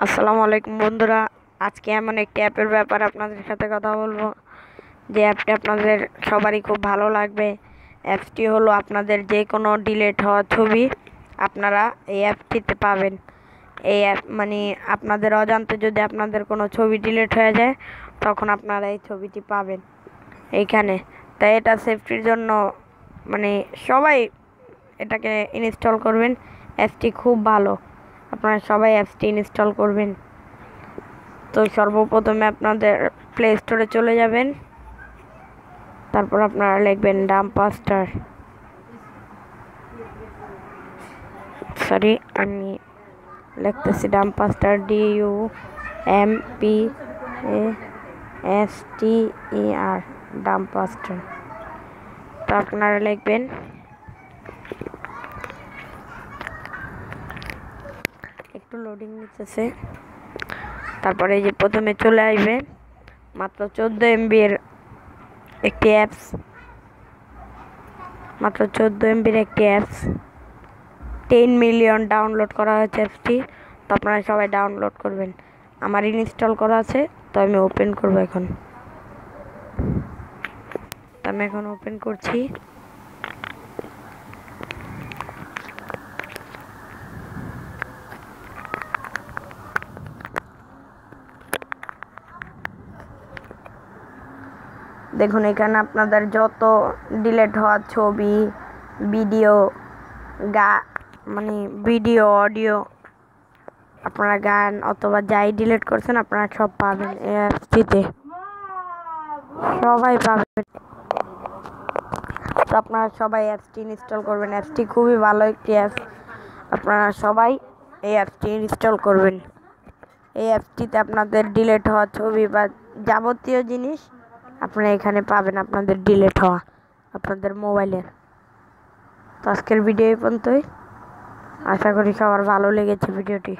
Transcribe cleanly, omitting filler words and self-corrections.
আসসালামু আলাইকুম বন্ধুরা। আজকে এমন একটি অ্যাপের ব্যাপারে আপনাদের সাথে কথা বলবো যে অ্যাপটি আপনাদের সবারই খুব ভালো লাগবে। অ্যাপটি হলো আপনাদের যে কোনো ডিলিট হওয়া ছবি আপনারা এই অ্যাপটিতে পাবেন। এই অ্যাপ মানে আপনাদের অজান্তে যদি আপনাদের কোনো ছবি ডিলিট হয়ে যায় তখন আপনারা এই ছবিটি পাবেন এইখানে। তাই এটা সেফটির জন্য মানে সবাই এটাকে ইনস্টল করবেন। অ্যাপটি খুব ভালো, আপনারা সবাই অ্যাপসটি ইনস্টল করবেন। তো সর্বপ্রথমে আপনাদের প্লে স্টোরে চলে যাবেন, তারপর আপনারা লিখবেন ডাম্পস্টার। সরি, আমি লিখতেছি ডাম্পস্টার, DUMPASTER, ডাম্পস্টার। তো আপনারা লিখবেন, একটু লোডিং নিতেছে। তারপরে এই যে প্রথমে চলে আসবে মাত্র 14 MB-র একটি অ্যাপস, মাত্র 14 MB-র একটি অ্যাপস। 10 মিলিয়ন ডাউনলোড করা হয়েছে অ্যাপসটি। তো আপনারা সবাই ডাউনলোড করবেন। আমার ইনস্টল করা আছে, তো আমি ওপেন করব এখন। তো আমি এখন ওপেন করছি। দেখুন এখানে আপনাদের যত ডিলিট হওয়া ছবি, ভিডিও, ভিডিও, অডিও, আপনারা গান অথবা যাই ডিলিট করছেন আপনারা সব পাবেন এই অ্যাপসটিতে, সবাই পাবেন। তো আপনারা সবাই অ্যাপসটি ইনস্টল করবেন। অ্যাপসটি খুবই ভালো একটি অ্যাপ, আপনারা সবাই এই অ্যাপসটি ইনস্টল করবেন। এই অ্যাপসটিতে আপনাদের ডিলিট হওয়া ছবি বা যাবতীয় জিনিস আপনারা এখানে পাবেন, আপনাদের ডিলিট হওয়া আপনাদের মোবাইলের। তো আজকের ভিডিও এই পর্যন্তই। আশা করি সবার ভালো লেগেছে ভিডিওটি।